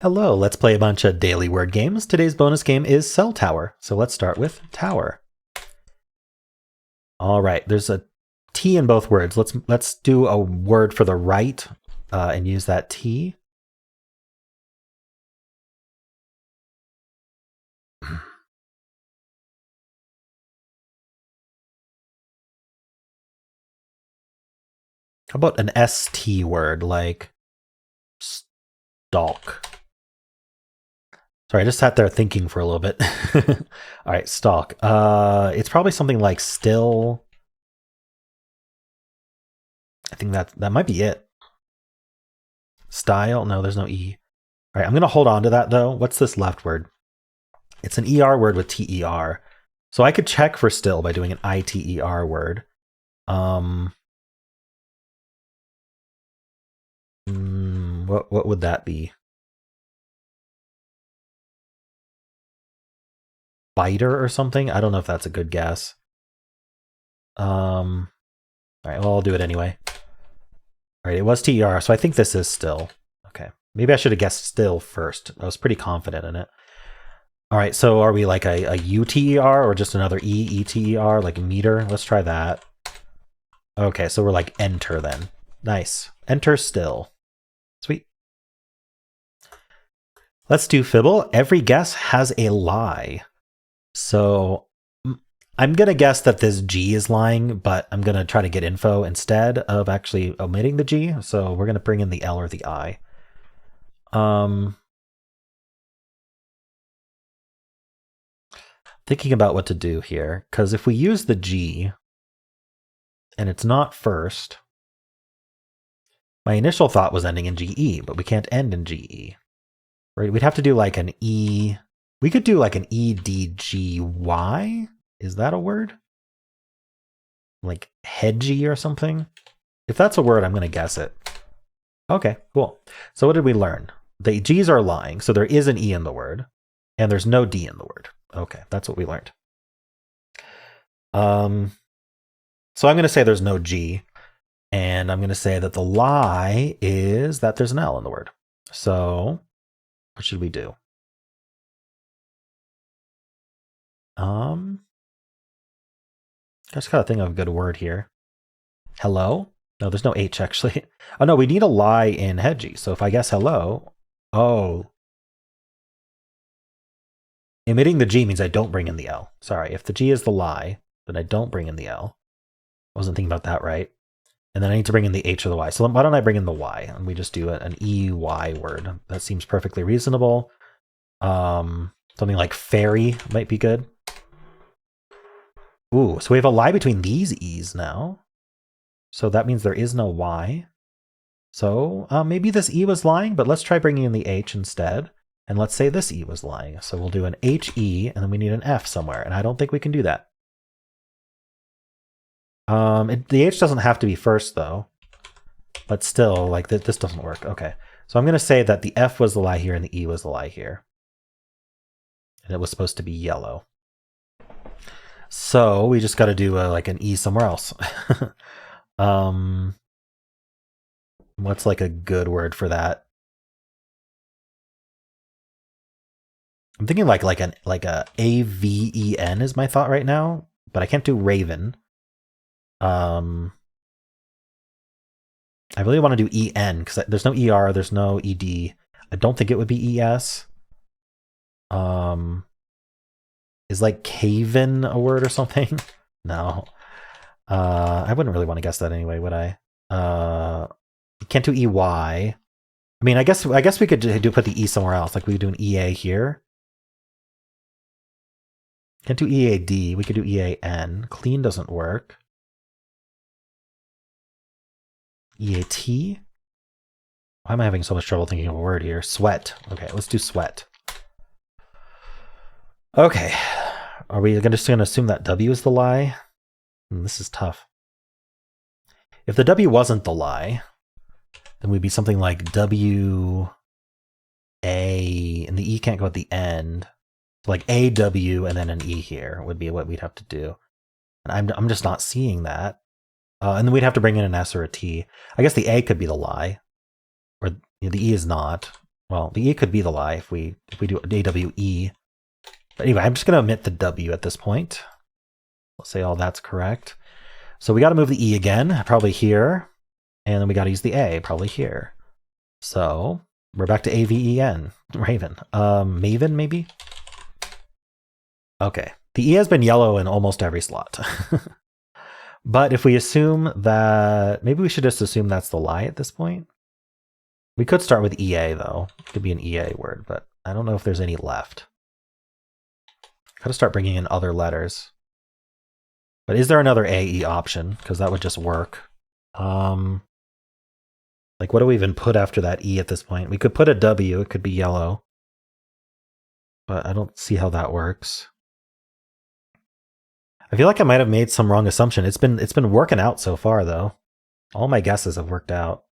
Hello, let's play a bunch of daily word games. Today's bonus game is Cell Tower. So let's start with tower. All right, there's a T in both words. Let's do a word for the right and use that T. How about an ST word like stalk? Sorry, I just sat there thinking for a little bit. All right, stalk. It's probably something like still. I think that might be it. Style? No, there's no E. All right, I'm going to hold on to that though. What's this left word? It's an ER word with TER. So I could check for still by doing an ITER word. What would that be? Biter or something? I don't know if that's a good guess. All right, well, I'll do it anyway. All right, it was TER, so I think this is still. Okay, maybe I should have guessed still first. I was pretty confident in it. All right, so are we like a UTER or just another ETER, like meter? Let's try that. Okay, so we're like enter then. Nice. Enter still. Sweet. Let's do Fibble. Every guess has a lie. So I'm going to guess that this G is lying, but I'm going to try to get info instead of actually omitting the G. So we're going to bring in the L or the I. Thinking about what to do here, because if we use the G and it's not first, my initial thought was ending in GE, but we can't end in GE. Right? We'd have to do like an E. We could do like an EDGY. Is that a word? Like hedgy or something? If that's a word, I'm going to guess it. Okay, cool. So what did we learn? The G's are lying, so there is an E in the word, and there's no D in the word. Okay, that's what we learned. So I'm going to say there's no G, and I'm going to say that the lie is that there's an L in the word. So what should we do? I just gotta think of a good word here. Hello? No, there's no H actually. Oh no, we need a lie in hedgy. So if I guess hello, oh. Omitting the G means I don't bring in the L. Sorry, if the G is the lie, then I don't bring in the L. I wasn't thinking about that right. And then I need to bring in the H or the Y. So why don't I bring in the Y? And we just do an EY word. That seems perfectly reasonable. Something like fairy might be good. Ooh, so we have a lie between these E's now. So that means there is no Y. So maybe this E was lying, but let's try bringing in the H instead. And let's say this E was lying. So we'll do an HE, and then we need an F somewhere. And I don't think we can do that. The H doesn't have to be first, though. But still, like this doesn't work. Okay. So I'm going to say that the F was the lie here and the E was the lie here. And it was supposed to be yellow. So we just got to do like an E somewhere else. What's like a good word for that? I'm thinking like a AVEN is my thought right now, but I can't do raven. I really want to do EN because there's no ER, there's no ED. I don't think it would be ES. Is like caven a word or something? No. I wouldn't really want to guess that anyway, would I? Can't do EY. I mean, I guess we could put the E somewhere else. Like we do an EA here. Can't do EAD. We could do EAN. Clean doesn't work. EAT. Why am I having so much trouble thinking of a word here? Sweat. Okay, let's do sweat. Okay. Are we just going to assume that W is the lie? This is tough. If the W wasn't the lie, then we'd be something like WA, and the E can't go at the end. So like AW and then an E here would be what we'd have to do. And I'm just not seeing that. And then we'd have to bring in an S or a T. I guess the A could be the lie. Or the E is not. Well, the E could be the lie if we do AWE. But anyway, I'm just going to omit the W at this point. Let's say all that's correct. So we got to move the E again, probably here. And then we got to use the A, probably here. So we're back to AVEN, Raven. Maven, maybe? Okay. The E has been yellow in almost every slot. But if we assume that, maybe we should just assume that's the lie at this point. We could start with EA, though. It could be an EA word, but I don't know if there's any left. Got to start bringing in other letters. But is there another AE option? Because that would just work. Like, what do we even put after that E at this point? We could put a W. It could be yellow. But I don't see how that works. I feel like I might have made some wrong assumption. It's been working out so far, though. All my guesses have worked out.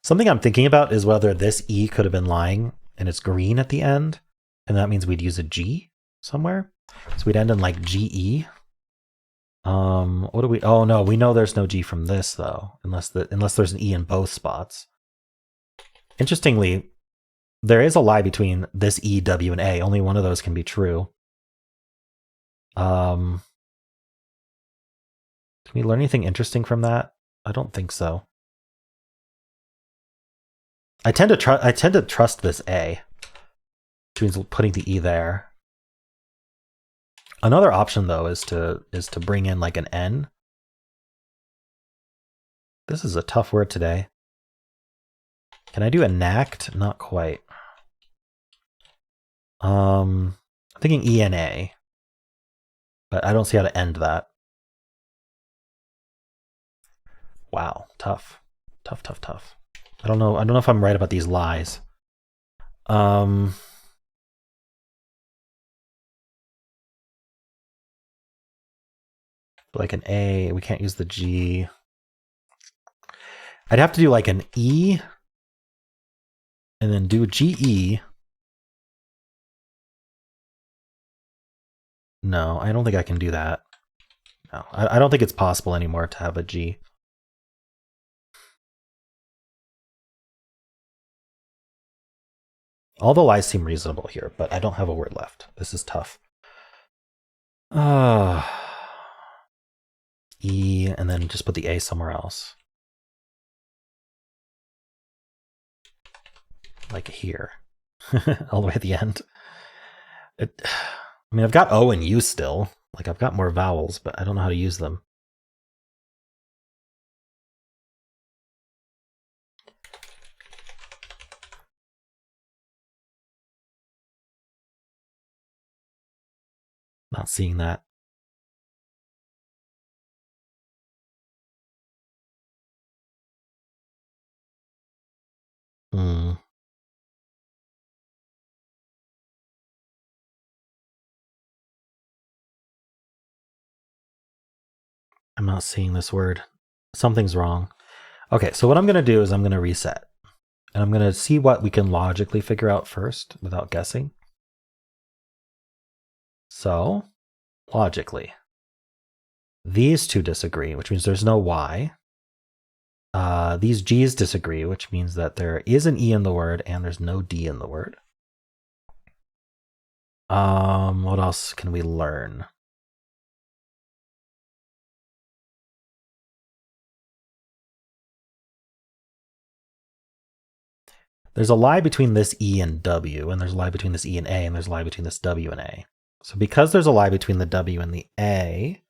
Something I'm thinking about is whether this E could have been lying and it's green at the end, and that means we'd use a G somewhere. So we'd end in like GE. What do we? Oh no, we know there's no G from this though, unless there's an E in both spots. Interestingly, there is a lie between this E, W, and A. Only one of those can be true. Can we learn anything interesting from that? I don't think so. I tend to trust this A, which means putting the E there. Another option though is to bring in like an N. This is a tough word today. Can I do enact? Not quite. I'm thinking ENA, but I don't see how to end that. Wow, tough. Tough. I don't know if I'm right about these lies. Like an A, we can't use the G. I'd have to do like an E and then do GE. No, I don't think I can do that. No, I don't think it's possible anymore to have a G. All the lies seem reasonable here, but I don't have a word left. This is tough. E, and then just put the A somewhere else. Like here. All the way at the end. I mean, I've got O and U still. Like, I've got more vowels, but I don't know how to use them. Not seeing that. I'm not seeing this word. Something's wrong. Okay, so what I'm going to do is I'm going to reset. And I'm going to see what we can logically figure out first without guessing. So, logically, these two disagree, which means there's no Y. These G's disagree, which means that there is an E in the word and there's no D in the word. What else can we learn? There's a lie between this E and W, and there's a lie between this E and A, and there's a lie between this W and A. So because there's a lie between the W and the A,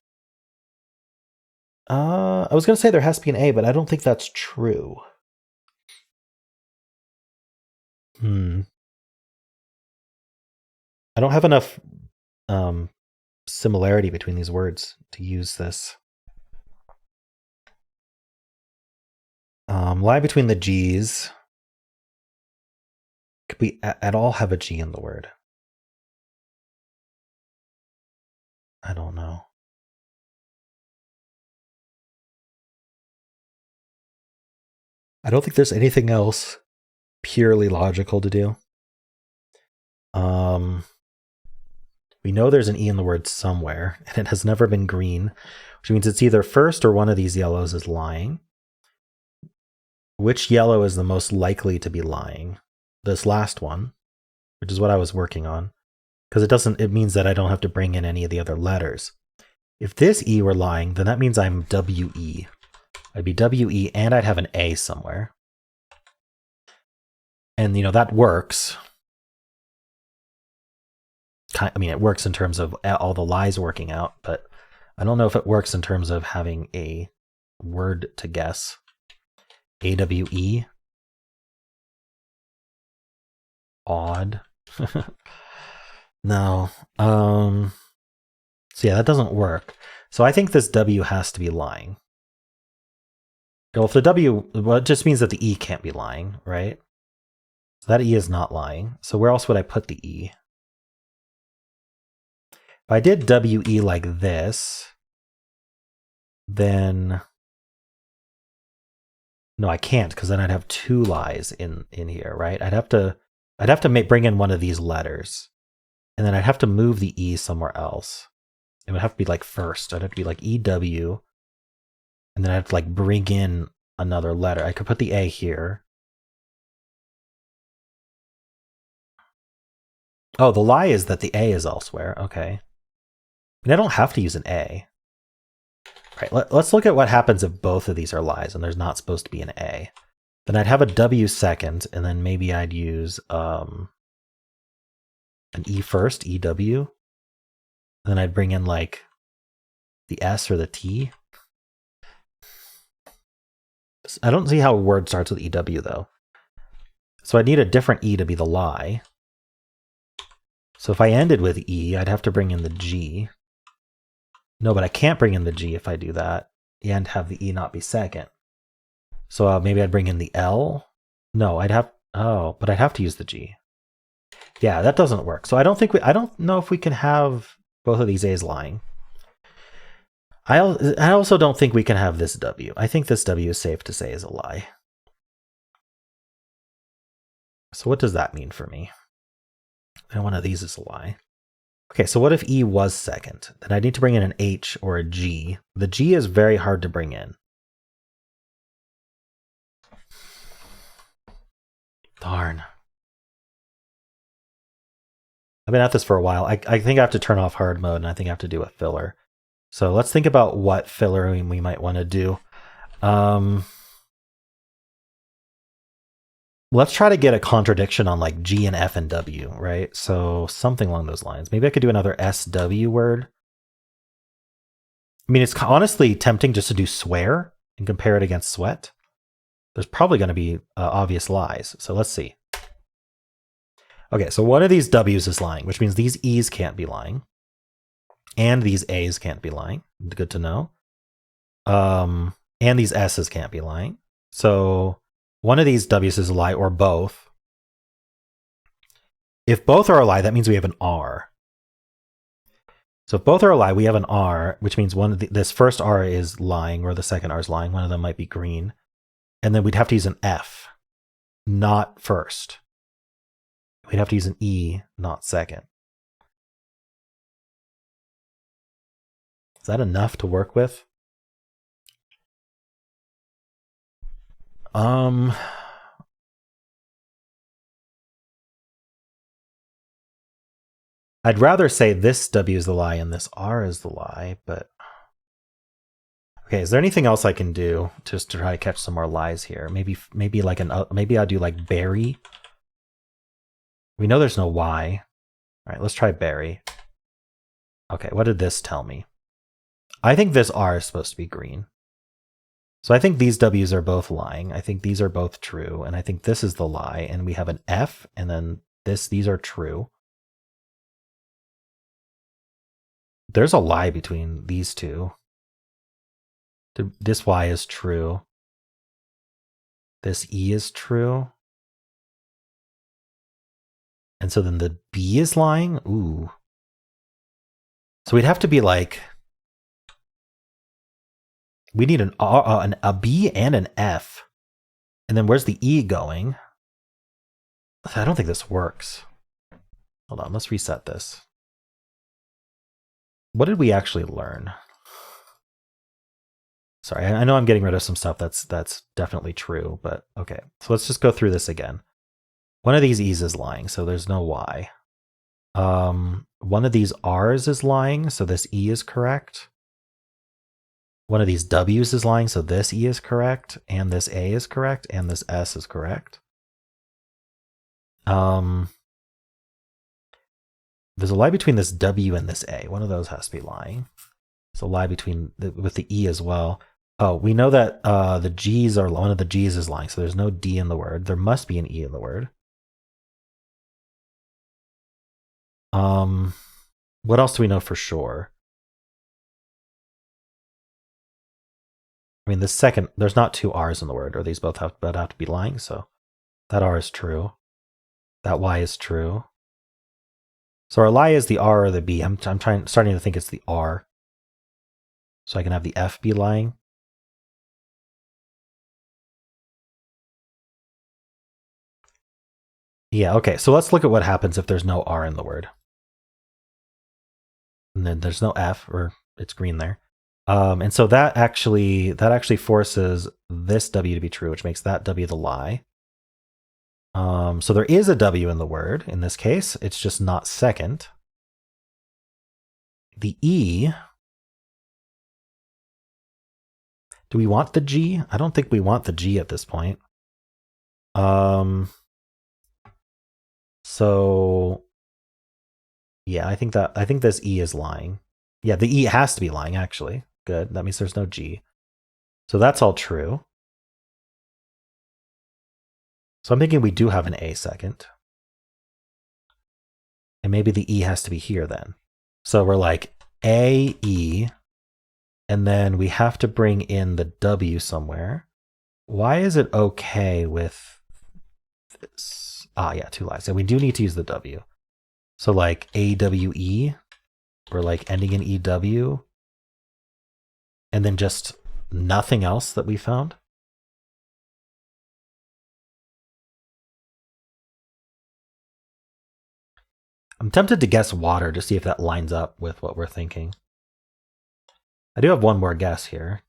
I was going to say there has to be an A, but I don't think that's true. I don't have enough similarity between these words to use this. Lie between the G's. Could we at all have a G in the word? I don't know. I don't think there's anything else purely logical to do. We know there's an E in the word somewhere, and it has never been green, which means it's either first or one of these yellows is lying. Which yellow is the most likely to be lying? This last one, which is what I was working on, because it means that I don't have to bring in any of the other letters. If this E were lying, then that means I'm WE. I'd be WE and I'd have an A somewhere. And, that works. I mean, it works in terms of all the lies working out, but I don't know if it works in terms of having a word to guess. AWE. Odd. No. So yeah, that doesn't work. So I think this W has to be lying. Well, if the W, well, it just means that the E can't be lying, right? So that E is not lying. So where else would I put the E? If I did WE like this, then no, I can't, because then I'd have two lies in here, right? I'd have to bring in one of these letters, and then I'd have to move the E somewhere else. It would have to be like first. I'd have to be like EW, and then I'd have to like bring in another letter. I could put the A here. Oh, the lie is that the A is elsewhere. Okay. I mean, I don't have to use an A. Right, let's look at what happens if both of these are lies and there's not supposed to be an A. Then I'd have a W second, and then maybe I'd use an E first, EW. Then I'd bring in like the S or the T. I don't see how a word starts with EW though. So I'd need a different E to be the lie. So if I ended with E, I'd have to bring in the G. No, but I can't bring in the G if I do that and have the E not be second. So maybe I'd bring in the L. No, I'd have to use the G. Yeah, that doesn't work. So I don't know if we can have both of these A's lying. I also don't think we can have this W. I think this W is safe to say is a lie. So what does that mean for me? And one of these is a lie. Okay, so what if E was second? Then I need to bring in an H or a G. The G is very hard to bring in. Darn. I've been at this for a while. I think I have to turn off hard mode, and I think I have to do a filler. So let's think about what filler we might want to do. Let's try to get a contradiction on like G and F and W, right? So something along those lines. Maybe I could do another SW word. I mean, it's honestly tempting just to do swear and compare it against sweat. There's probably going to be obvious lies. So let's see. Okay, so one of these W's is lying, which means these E's can't be lying. And these A's can't be lying. Good to know. And these S's can't be lying. So one of these W's is a lie, or both. If both are a lie, that means we have an R. So if both are a lie, we have an R, which means this first R is lying, or the second R is lying. One of them might be green. And then we'd have to use an F, not first. We'd have to use an E, not second. Is that enough to work with? I'd rather say this W is the lie and this R is the lie, but okay, is there anything else I can do just to try to catch some more lies here? Maybe like maybe I'll do like berry. We know there's no Y. All right, let's try berry. Okay, what did this tell me? I think this R is supposed to be green. So I think these W's are both lying. I think these are both true. And I think this is the lie. And we have an F, and then these are true. There's a lie between these two. This Y is true. This E is true. And so then the B is lying? Ooh. So we'd have to be like, we need a B and an F. And then where's the E going? I don't think this works. Hold on, let's reset this. What did we actually learn? Sorry, I know I'm getting rid of some stuff that's definitely true, but okay. So let's just go through this again. One of these E's is lying, so there's no Y. One of these R's is lying, so this E is correct. One of these W's is lying, so this E is correct, and this A is correct, and this S is correct. There's a lie between this W and this A. One of those has to be lying. There's a lie between with the E as well. Oh, we know that the G's are, one of the G's is lying, so there's no D in the word. There must be an E in the word. What else do we know for sure? I mean, the second, there's not two R's in the word, or these both have to be lying, so that R is true. That Y is true. So our lie is the R or the B. I'm starting to think it's the R. So I can have the F be lying. Yeah, okay, so let's look at what happens if there's no R in the word. And then there's no F, or it's green there. And so that actually forces this W to be true, which makes that W the lie. So there is a W in the word in this case. It's just not second. The E. Do we want the G? I don't think we want the G at this point. So yeah, I think this E is lying. Yeah, the E has to be lying, actually. Good. That means there's no G. So that's all true. So I'm thinking we do have an A second. And maybe the E has to be here then. So we're like A, E, and then we have to bring in the W somewhere. Why is it okay with this? Ah, yeah, two lies. And we do need to use the W. So like AWE, we're like ending in EW, and then just nothing else that we found. I'm tempted to guess water to see if that lines up with what we're thinking. I do have one more guess here.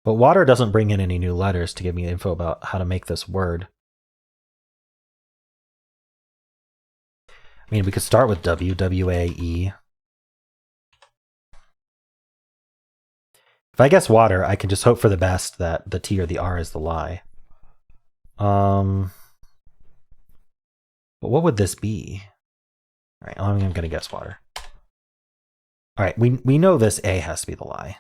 But water doesn't bring in any new letters to give me info about how to make this word. I mean, we could start with W, W-A-E. If I guess water, I can just hope for the best that the T or the R is the lie. But what would this be? All right, I'm going to guess water. All right, we know this A has to be the lie.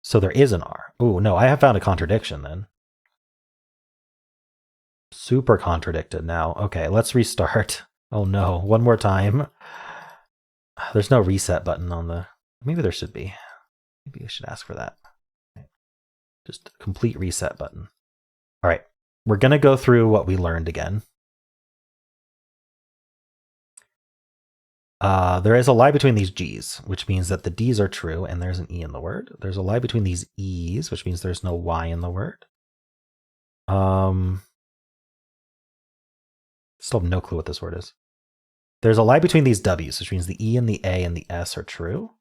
So there is an R. Oh, no, I have found a contradiction then. Super contradicted now. Okay, let's restart. Oh no, one more time. There's no reset button on the... Maybe there should be. Maybe I should ask for that. Just a complete reset button. All right, we're going to go through what we learned again. There is a lie between these G's, which means that the D's are true and there's an E in the word. There's a lie between these E's, which means there's no Y in the word. Still have no clue what this word is. There's a lie between these W's, which means the E and the A and the S are true.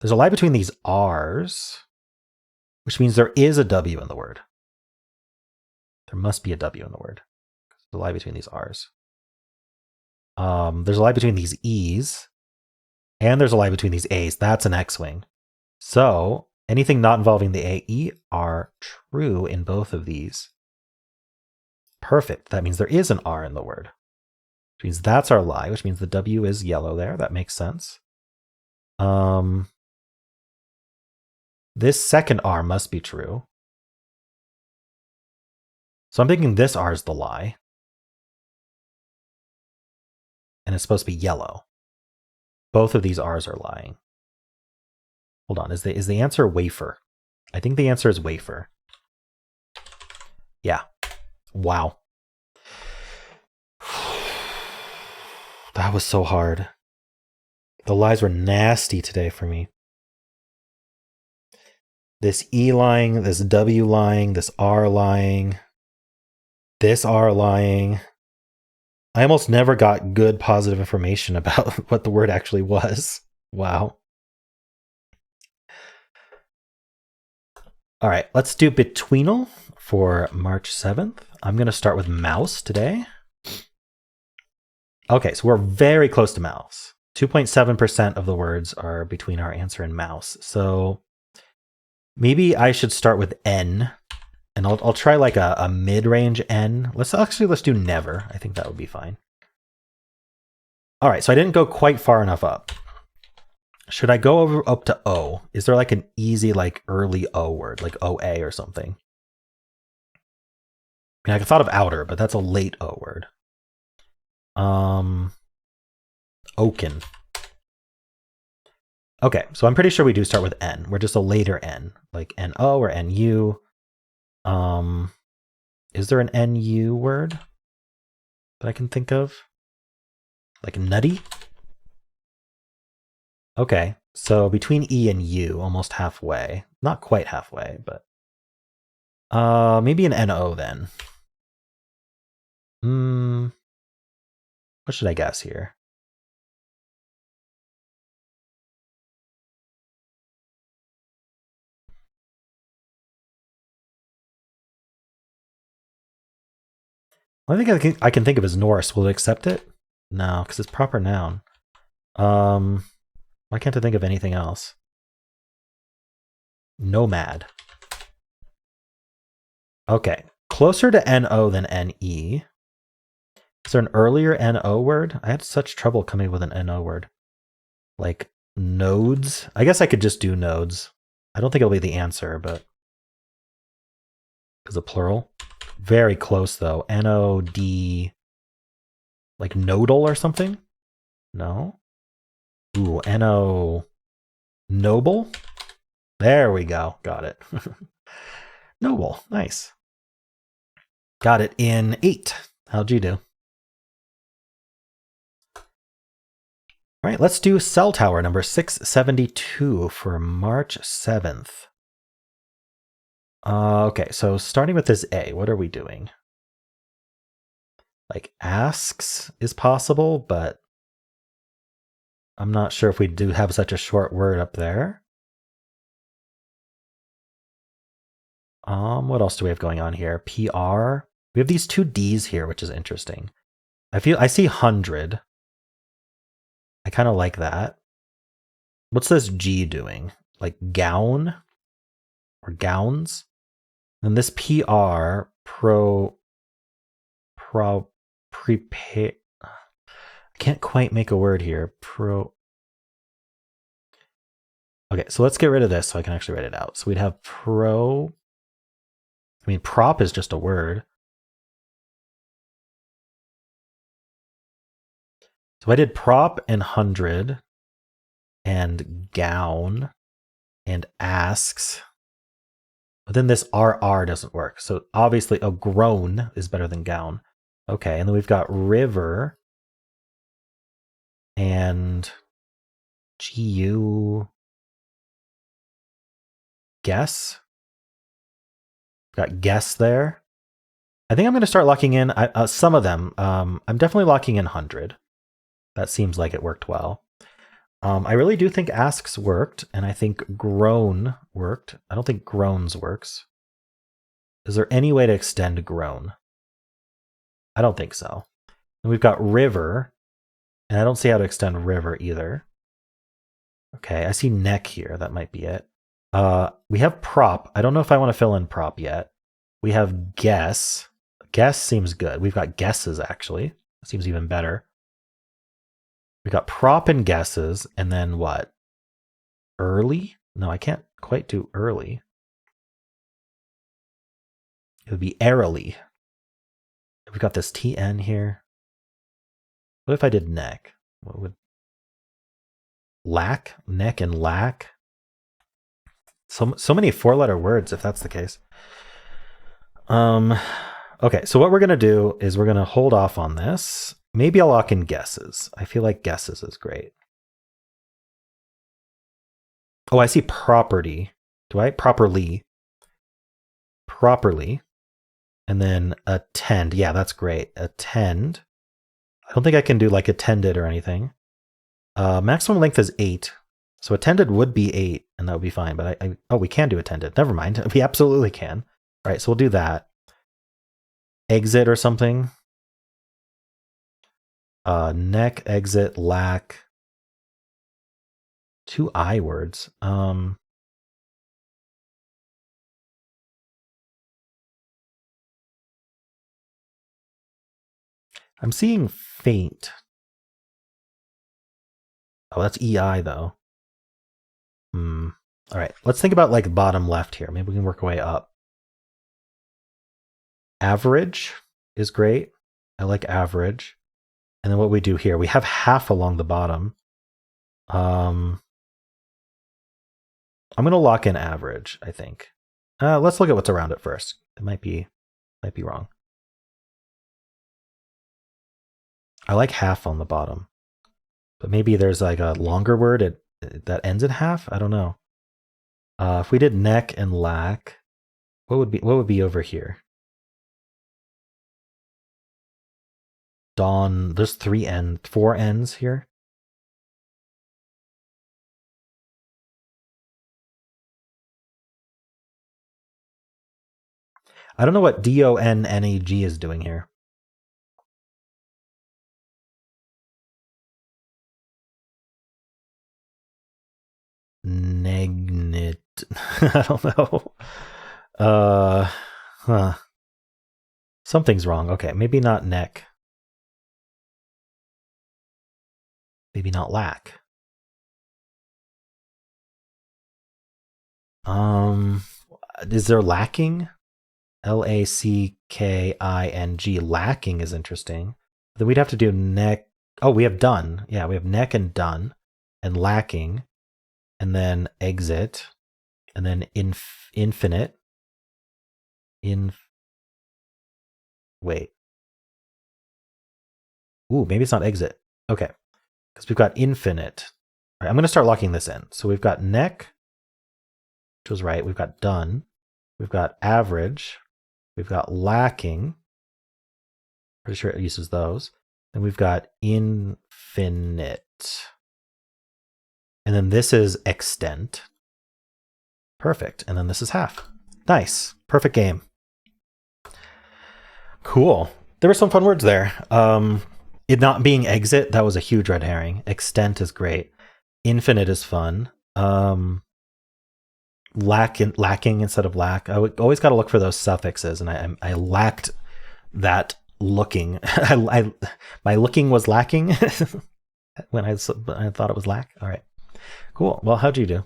There's a lie between these R's, which means there is a W in the word. There must be a W in the word. There's a lie between these R's. There's a lie between these E's, and there's a lie between these A's. That's an X-wing. So anything not involving the AE are true in both of these. Perfect. That means there is an R in the word. Which means that's our lie, which means the W is yellow there. That makes sense. This second R must be true. So I'm thinking this R is the lie. And it's supposed to be yellow. Both of these R's are lying. Hold on, is the answer wafer? I think the answer is wafer. Yeah. Wow. That was so hard. The lies were nasty today for me. this E lying, this W lying, this R lying, this R lying. I almost never got good positive information about what the word actually was. Wow. All right, let's do Betweenle for March 7th. I'm going to start with mouse today. Okay, so we're very close to mouse. 2.7% of the words are between our answer and mouse. So maybe I should start with N, and I'll try like a mid-range N. Let's do never. I think that would be fine. All right, so I didn't go quite far enough up. Should I go up to O? Is there like an easy, like early O word, like OA or something? I mean, I thought of outer, but that's a late O word. Oaken. Okay, so I'm pretty sure we do start with N. We're just a later N, like NO or NU. Is there an NU word that I can think of? Like nutty? Okay, so between E and U, almost halfway. Not quite halfway, but maybe an NO then. What should I guess here? I think I can think of as Norse. Will it accept it? No, because it's proper noun. Why can't I think of anything else? Nomad. Okay, closer to NO than NE. Is there an earlier NO word? I had such trouble coming with an NO word. Like nodes? I guess I could just do nodes. I don't think it'll be the answer, but because of plural. Very close though. NOD, like nodal or something? No. Ooh, NO, noble? There we go. Got it. Noble. Nice. Got it in 8. How'd you do? All right, let's do cell tower number 672 for March 7th. Okay, so starting with this A, what are we doing? Like asks is possible, but I'm not sure if we do have such a short word up there. What else do we have going on here? PR. We have these 2 D's here, which is interesting. I see 100. I kind of like that. What's this G doing? Like gown or gowns? And this PR, prepare. I can't quite make a word here. Okay, so let's get rid of this so I can actually write it out. So we'd have prop is just a word. So I did prop and 100 and gown and asks. But then this RR doesn't work. So obviously a grown is better than gown. Okay, and then we've got river and GU. Guess. Got guess there. I think I'm going to start locking in some of them. I'm definitely locking in 100. That seems like it worked well. I really do think asks worked, and I think grown worked. I don't think groans works. Is there any way to extend grown? I don't think so. And we've got river, and I don't see how to extend river either. Okay, I see neck here. That might be it. We have prop. I don't know if I want to fill in prop yet. We have guess. Guess seems good. We've got guesses, actually. That seems even better. We got prop and guesses, and then what? Early? No, I can't quite do early. It would be airily. We've got this TN here. What if I did neck? What would lack? Neck and lack? So many 4-letter words if that's the case. Okay, so what we're going to do is we're going to hold off on this. Maybe I'll lock in guesses. I feel like guesses is great. Oh, I see property. Do I? Properly. Properly. And then attend. Yeah, that's great. Attend. I don't think I can do like attended or anything. Maximum length is 8. So attended would be 8, and that would be fine. But oh, we can do attended. Never mind. We absolutely can. All right, so we'll do that. Exit or something. Neck, exit, lack. 2 I words. I'm seeing faint. Oh, that's EI though. All right, let's think about like bottom left here. Maybe we can work our way up. Average is great. I like average. And then what we do here, we have half along the bottom. I'm going to lock in average, I think. Let's look at what's around it first. It might be wrong. I like half on the bottom. But maybe there's like a longer word that ends in half? I don't know. If we did neck and lack, what would be over here? Dawn, there's 4 ends here. I don't know what DONNAG is doing here. Negnit. I don't know. Huh. Something's wrong. Okay, maybe not neck. Maybe not lack. Is there lacking? LACKING. Lacking is interesting. Then we'd have to do neck. Oh, we have done. Yeah, we have neck and done, and lacking, and then exit, and then infinite. Wait. Ooh, maybe it's not exit. Okay, because we've got infinite. All right, I'm going to start locking this in. So we've got neck, which was right. We've got done. We've got average. We've got lacking. Pretty sure it uses those. And we've got infinite. And then this is extent. Perfect. And then this is half. Nice. Perfect game. Cool. There were some fun words there. It not being exit, that was a huge red herring. Extent is great. Infinite is fun. Lacking instead of lack. I always got to look for those suffixes, and I lacked that looking. My looking was lacking when I thought it was lack. All right, cool. Well, how'd you do?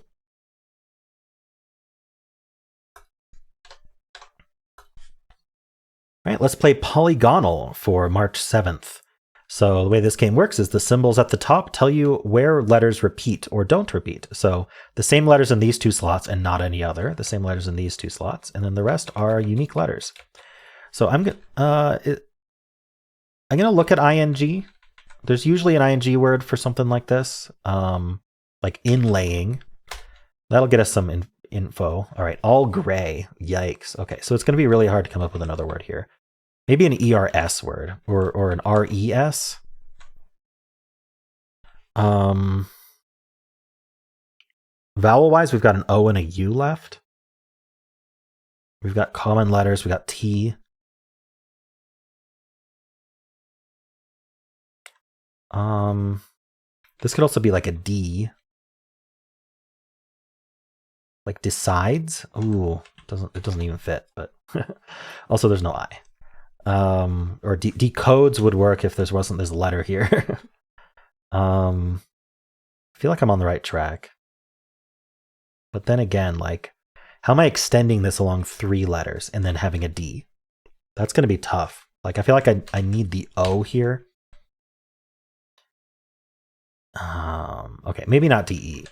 All right, let's play Polygonle for March 7th. So the way this game works is the symbols at the top tell you where letters repeat or don't repeat. So the same letters in these 2 slots and not any other. The same letters in these 2 slots, and then the rest are unique letters. So I'm gonna look at ing. There's usually an ing word for something like this, like inlaying. That'll get us some info. All right, all gray. Yikes. Okay, so it's going to be really hard to come up with another word here. Maybe an ERS word or an RES. Vowel-wise, we've got an O and a U left. We've got common letters. We've got T. This could also be like a D. Like decides. Ooh, it doesn't even fit, but also there's no I. Or decodes would work if there wasn't this letter here. I feel like I'm on the right track. But then again, like, how am I extending this along 3 letters and then having a D? That's going to be tough. Like, I feel like I need the O here. Okay, maybe not DE.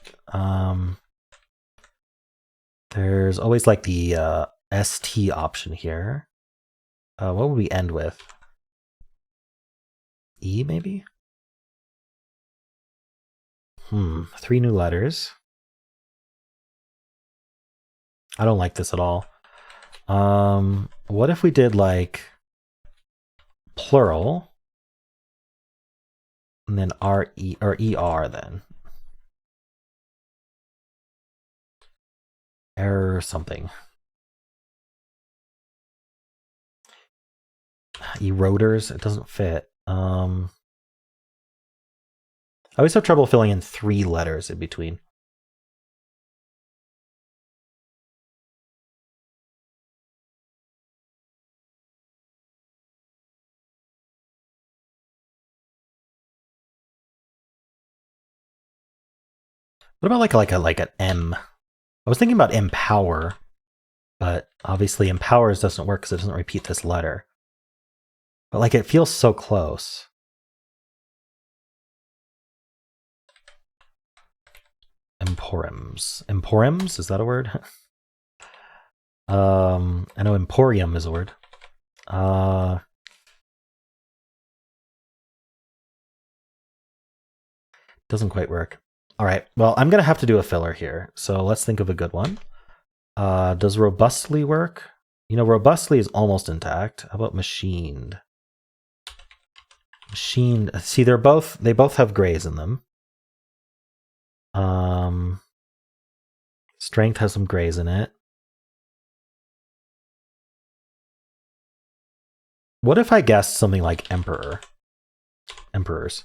There's always like the ST option here. What would we end with? E, maybe? 3 new letters. I don't like this at all. What if we did like plural and then RE or ER then? Error something. Eroders, it doesn't fit. I always have trouble filling in 3 letters in between. What about like an M? I was thinking about empower, but obviously empowers doesn't work because it doesn't repeat this letter. But like it feels so close. Emporiums. Emporiums? Is that a word? I know emporium is a word. Doesn't quite work. All right, well, I'm going to have to do a filler here. So let's think of a good one. Does robustly work? You know, robustly is almost intact. How about machined? Machined. See, they both have grays in them. Strength has some grays in it. What if I guessed something like emperor? Emperors.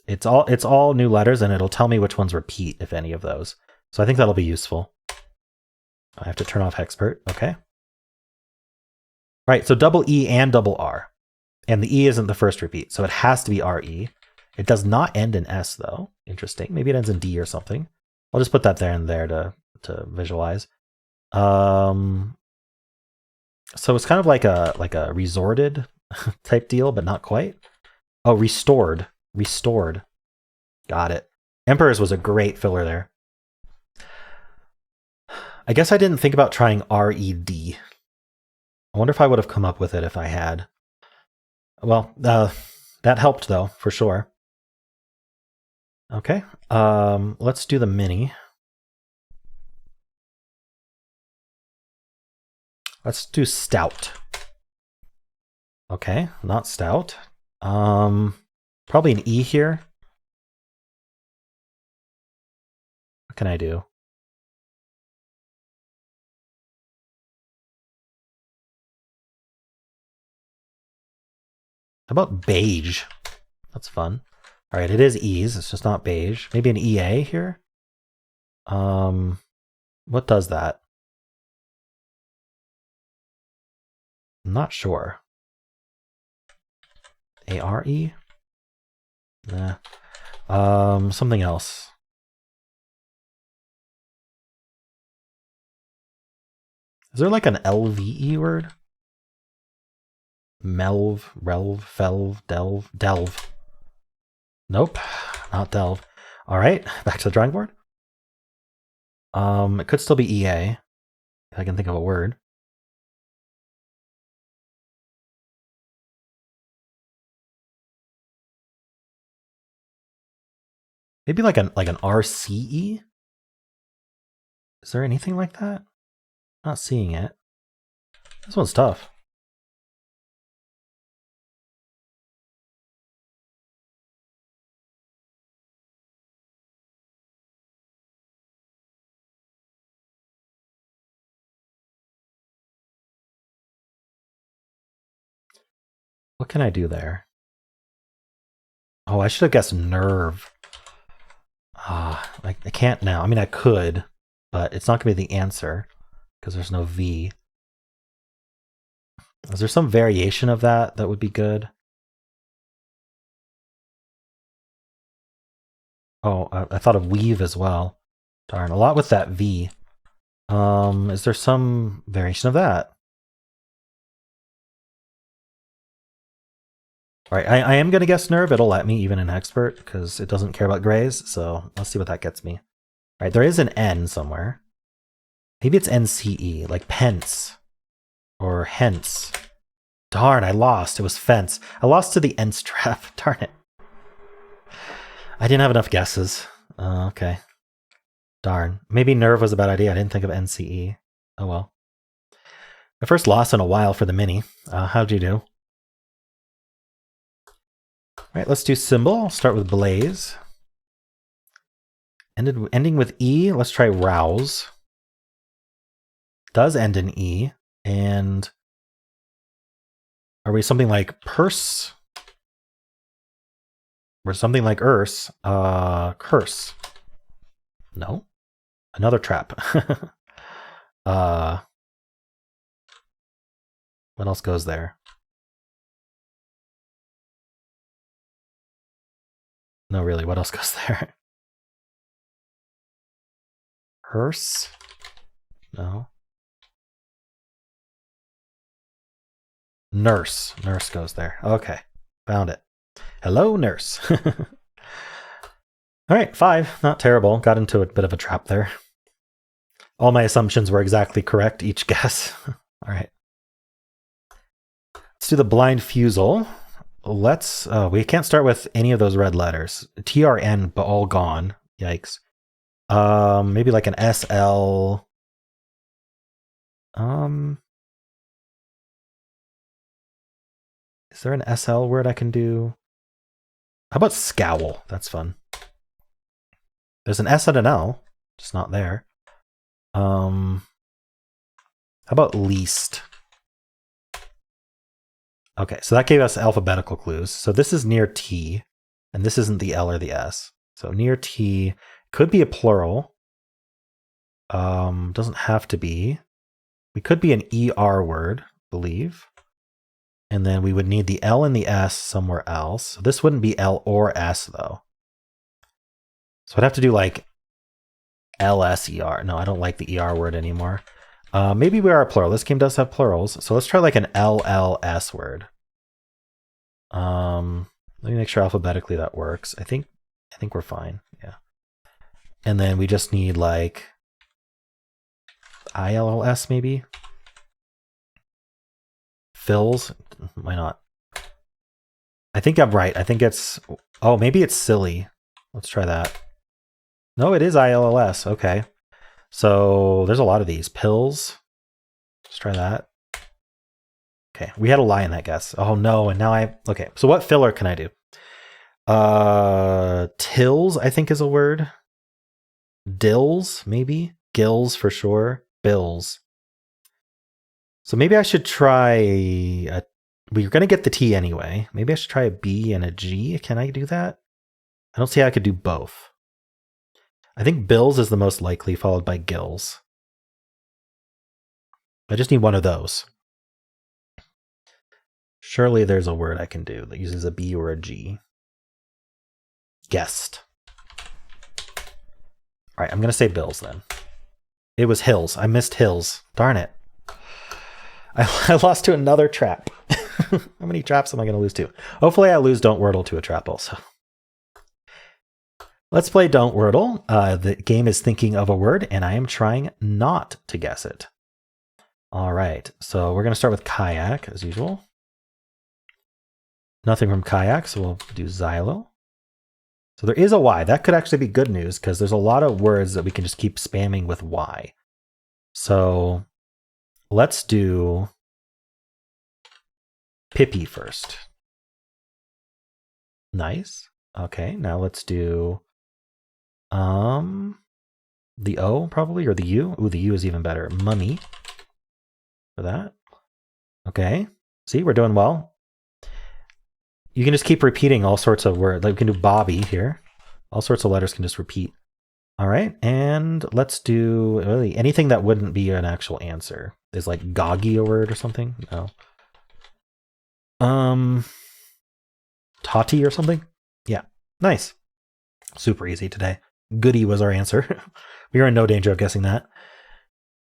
It's all new letters, and it'll tell me which ones repeat, if any of those. So I think that'll be useful. I have to turn off Hexpert. Okay. All right, so double E and double R. And the E isn't the first repeat, so it has to be RE. It does not end in S, though. Interesting. Maybe it ends in D or something. I'll just put that there and there to visualize. So it's kind of like a resorted type deal, but not quite. Oh, restored. Restored. Got it. Emperors was a great filler there. I guess I didn't think about trying RED. I wonder if I would have come up with it if I had. Well, that helped though, for sure. Okay, let's do the mini. Let's do stout. Okay, not stout. Probably an E here. What can I do? How about beige? That's fun. All right, it is E's. It's just not beige. Maybe an EA here. What does that? I'm not sure. ARE? Nah. Something else. Is there like an LVE word? Melv, relv, felv, delve, delve. Nope, not delve. All right, back to the drawing board. It could still be EA, if I can think of a word. Maybe like an RCE? Is there anything like that? Not seeing it. This one's tough. What can I do there? Oh, I should have guessed nerve. I can't now. I mean, I could, but it's not going to be the answer because there's no V. Is there some variation of that that would be good? Oh, I thought of weave as well. Darn, a lot with that V. Is there some variation of that? All right, I am going to guess nerve. It'll let me, even in expert, because it doesn't care about grays. So let's see what that gets me. All right, there is an N somewhere. Maybe it's NCE, like pence or hence. Darn, I lost. It was fence. I lost to the N strap. Darn it. I didn't have enough guesses. Okay. Darn. Maybe nerve was a bad idea. I didn't think of NCE. Oh well. My first loss in a while for the mini. How'd you do? All right, let's do Symble. Start with Blaze. Ending with E. Let's try Rouse. Does end in E. And are we something like Purse? Or something like Curse. No. Another trap. What else goes there? No, really, what else goes there? Hearse? No. Nurse. Nurse goes there. Okay. Found it. Hello, nurse. All right, 5. Not terrible. Got into a bit of a trap there. All my assumptions were exactly correct, each guess. All right. Let's do the blind Fusele. Let's, we can't start with any of those red letters. TRN, but all gone. Yikes. Maybe like an SL. Is there an SL word I can do? How about scowl? That's fun. There's an S and an L, just not there. How about least? Okay, so that gave us alphabetical clues. So this is near T, and this isn't the L or the S. So near T could be a plural. Doesn't have to be. We could be an ER word, I believe. And then we would need the L and the S somewhere else. So this wouldn't be L or S, though. So I'd have to do like LSER. No, I don't like the ER word anymore. Maybe we are a plural. This game does have plurals. So let's try like an LLS word. Let me make sure alphabetically that works. I think we're fine. Yeah. And then we just need like ILLS maybe. Fills. Why not? I think I'm right. I think it's, oh, maybe it's silly. Let's try that. No, it is ILLS. Okay. So there's a lot of these. Pills. Let's try that. Okay, we had a lie in that guess. Oh no, and now okay, so what filler can I do? Tills, I think is a word. Dills, maybe? Gills for sure. Bills. So maybe I should try we're gonna get the T anyway. Maybe I should try a B and a G. Can I do that? I don't see how I could do both. I think bills is the most likely, followed by gills. I just need one of those. Surely there's a word I can do that uses a B or a G. Guest. All right, I'm going to say bills then. It was hills. I missed hills. Darn it. I lost to another trap. How many traps am I going to lose to? Hopefully I lose Don't Wordle to a trap also. Let's play Don't Wordle. The game is thinking of a word, and I am trying not to guess it. All right, so we're going to start with kayak, as usual. Nothing from kayak, so we'll do xylo. So there is a Y. That could actually be good news, because there's a lot of words that we can just keep spamming with Y. So let's do Pippi first. Nice. Okay, now let's do the O probably, or the U. Ooh, the U is even better. Mummy for that. Okay. See, we're doing well. You can just keep repeating all sorts of words. Like we can do Bobby here. All sorts of letters can just repeat. All right, and let's do really anything that wouldn't be an actual answer. Is like Goggy a word or something? No. Tati or something? Yeah, nice. Super easy today. Goody was our answer. We are in no danger of guessing that.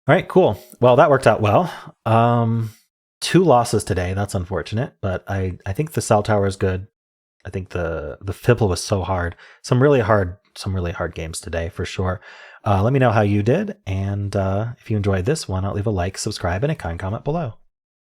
All right, cool. Well, that worked out well. 2 losses today. That's unfortunate, but I think the cell tower is good. I think the Fibble was so hard. Some really hard games today for sure. Let me know how you did, and if you enjoyed this, why not leave a like, subscribe, and a kind comment below.